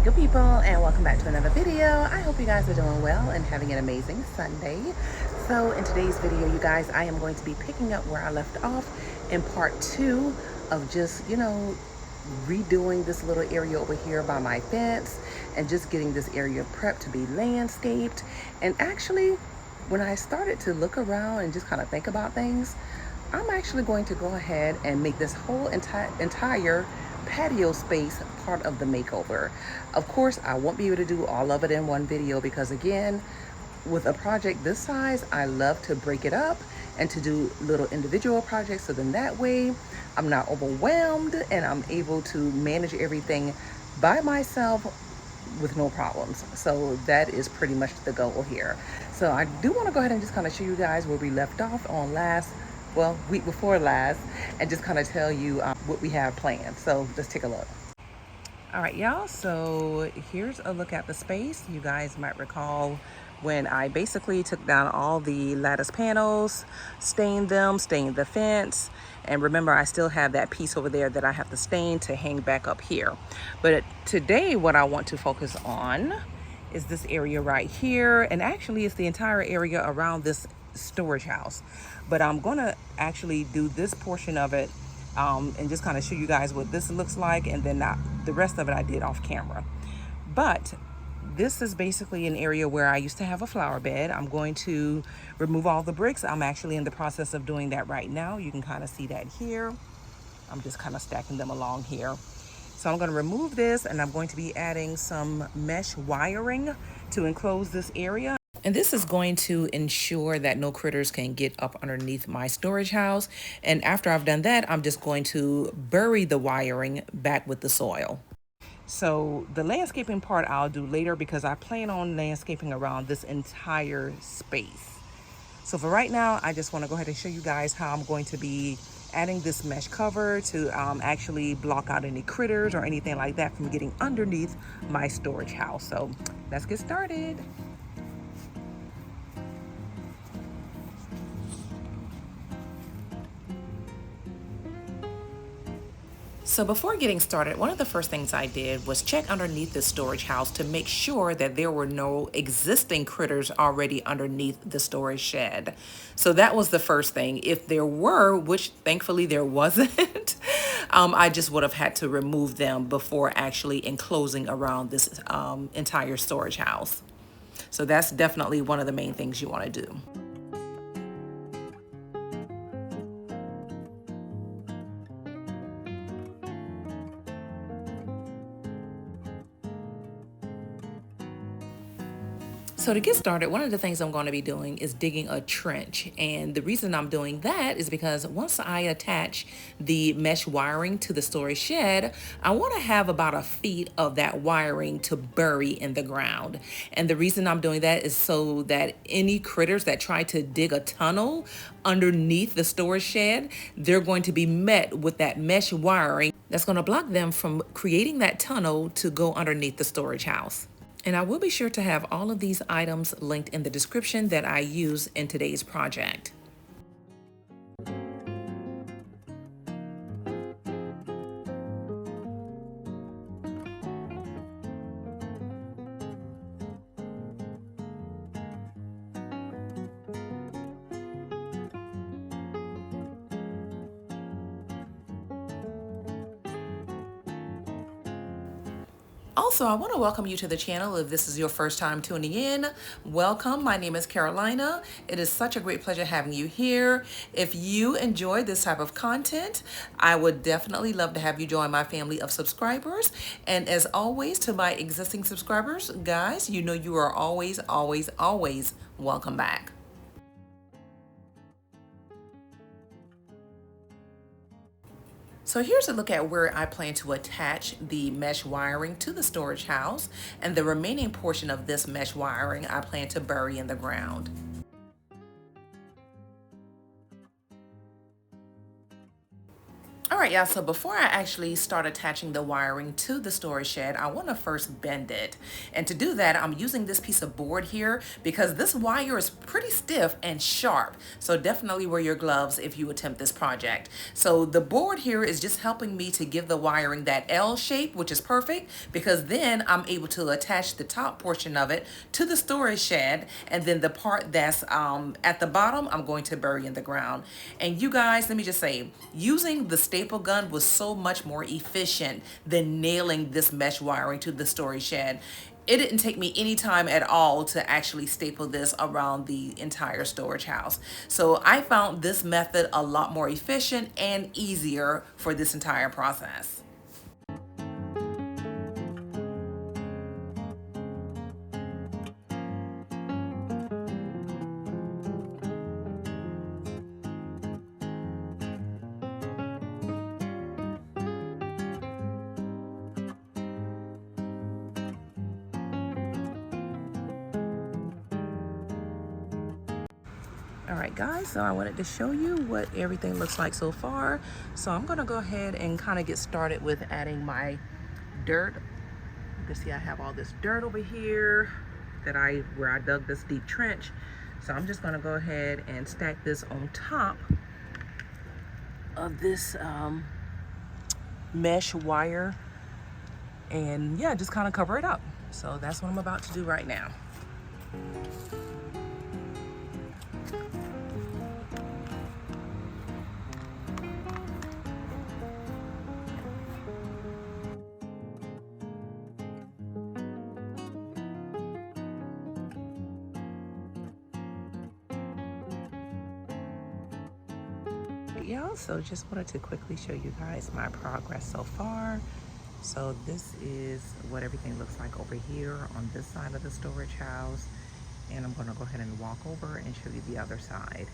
good people, and welcome back to another video. I hope you guys are doing well and having an amazing Sunday. So in today's video, you guys, I am going to be picking up where I left off in part 2 of just, redoing this little area over here by my fence and just getting this area prepped to be landscaped. And actually, when I started to look around and just kind of think about things, I'm actually going to go ahead and make this whole entire patio space part of the makeover. Of course, I won't be able to do all of it in one video because, again, with a project this size, I love to break it up and to do little individual projects, so then that way I'm not overwhelmed and I'm able to manage everything by myself with no problems. So that is pretty much the goal here. So I do want to go ahead and just kind of show you guys where we left off on week before last, and just kind of tell you what we have planned. So let's take a look. All right, y'all, so here's a look at the space. You guys might recall when I basically took down all the lattice panels, stained the fence, and remember I still have that piece over there that I have to stain to hang back up here. But today what I want to focus on is this area right here, and actually it's the entire area around this storage house. But I'm gonna actually do this portion of it and just kind of show you guys what this looks like, and then the rest of it I did off camera. But this is basically an area where I used to have a flower bed. I'm going to remove all the bricks. I'm actually in the process of doing that right now. You can kind of see that here. I'm just kind of stacking them along here. So I'm going to remove this, and I'm going to be adding some mesh wiring to enclose this area. And this is going to ensure that no critters can get up underneath my storage house. And after I've done that, I'm just going to bury the wiring back with the soil. So the landscaping part I'll do later because I plan on landscaping around this entire space. So for right now, I just want to go ahead and show you guys how I'm going to be adding this mesh cover to actually block out any critters or anything like that from getting underneath my storage house. So let's get started. So before getting started, one of the first things I did was check underneath the storage house to make sure that there were no existing critters already underneath the storage shed. So that was the first thing. If there were, which thankfully there wasn't, I just would have had to remove them before actually enclosing around this entire storage house. So that's definitely one of the main things you want to do. So to get started, one of the things I'm going to be doing is digging a trench. And the reason I'm doing that is because once I attach the mesh wiring to the storage shed, I want to have about 1 feet of that wiring to bury in the ground. And the reason I'm doing that is so that any critters that try to dig a tunnel underneath the storage shed, they're going to be met with that mesh wiring that's going to block them from creating that tunnel to go underneath the storage house. And I will be sure to have all of these items linked in the description that I use in today's project. Also, I want to welcome you to the channel. If this is your first time tuning in, welcome. My name is Carolina. It is such a great pleasure having you here. If you enjoy this type of content, I would definitely love to have you join my family of subscribers. And as always, to my existing subscribers, guys, you know you are always, always, always welcome back. So here's a look at where I plan to attach the mesh wiring to the storage house, and the remaining portion of this mesh wiring I plan to bury in the ground. All right, y'all, so before I actually start attaching the wiring to the storage shed, I want to first bend it. And to do that, I'm using this piece of board here because this wire is pretty stiff and sharp. So definitely wear your gloves if you attempt this project. So the board here is just helping me to give the wiring that L shape, which is perfect because then I'm able to attach the top portion of it to the storage shed, and then the part that's at the bottom, I'm going to bury in the ground. And you guys, let me just say, using the staple gun was so much more efficient than nailing this mesh wiring to the storage shed. It didn't take me any time at all to actually staple this around the entire storage house. So I found this method a lot more efficient and easier for this entire process. All right, guys, so I wanted to show you what everything looks like so far. So I'm gonna go ahead and kind of get started with adding my dirt. You can see I have all this dirt over here where I dug this deep trench. So I'm just gonna go ahead and stack this on top of this mesh wire, and yeah, just kind of cover it up. So that's what I'm about to do right now. Y'all, so just wanted to quickly show you guys my progress so far. So this is what everything looks like over here on this side of the storage house, and I'm going to go ahead and walk over and show you the other side.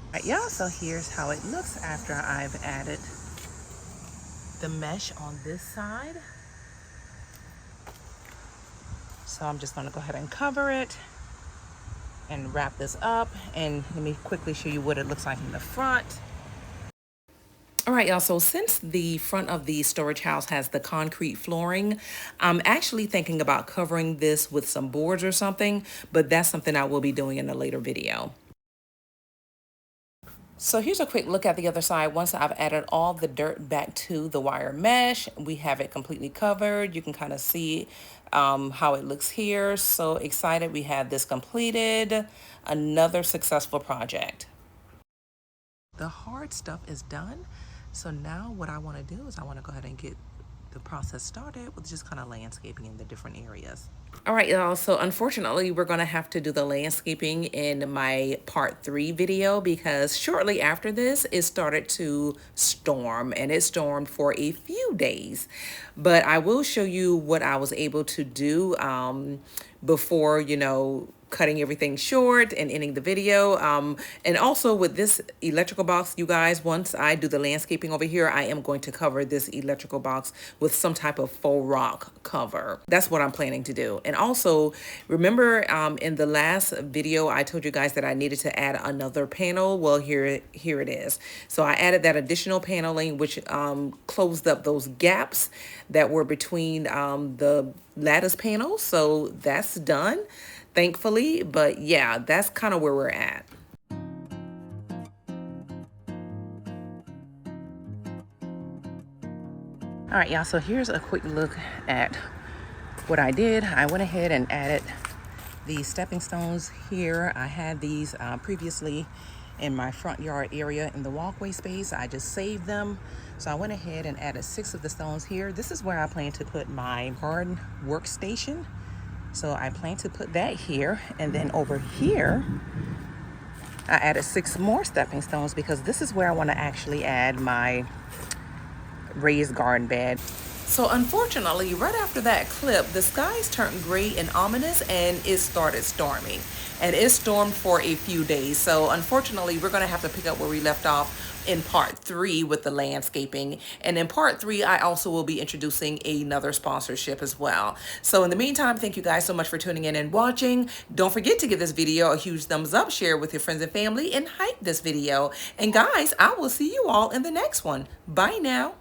All right, y'all, so here's how it looks after I've added the mesh on this side. So I'm just going to go ahead and cover it and wrap this up, and let me quickly show you what it looks like in the front. All right, y'all, so since the front of the storage house has the concrete flooring, I'm actually thinking about covering this with some boards or something, but that's something I will be doing in a later video. So here's a quick look at the other side. Once I've added all the dirt back to the wire mesh, we have it completely covered. You can kind of see how it looks here. So excited we have this completed. Another successful project. The hard stuff is done. So now what I want to do is I want to go ahead and get the process started with just kind of landscaping in the different areas. All right, y'all, so unfortunately we're gonna have to do the landscaping in my part 3 video because shortly after this it started to storm, and it stormed for a few days. But I will show you what I was able to do before, you know, cutting everything short and ending the video. And also with this electrical box, you guys, once I do the landscaping over here, I am going to cover this electrical box with some type of faux rock cover. That's what I'm planning to do. And also, remember in the last video, I told you guys that I needed to add another panel. Well, here it is. So I added that additional paneling, which closed up those gaps that were between the lattice panels. So that's done, thankfully. But yeah, that's kind of where we're at. All right, y'all, so here's a quick look at what I did. I went ahead and added these stepping stones here. I had these previously in my front yard area in the walkway space. I just saved them. So I went ahead and added 6 of the stones here. This is where I plan to put my garden workstation. So I plan to put that here. And then over here, I added 6 more stepping stones because this is where I want to actually add my raised garden bed. So unfortunately, right after that clip, the skies turned gray and ominous and it started storming. And it stormed for a few days. So unfortunately, we're going to have to pick up where we left off in part 3 with the landscaping. And in part 3, I also will be introducing another sponsorship as well. So in the meantime, thank you guys so much for tuning in and watching. Don't forget to give this video a huge thumbs up, share it with your friends and family, and hype this video. And guys, I will see you all in the next one. Bye now.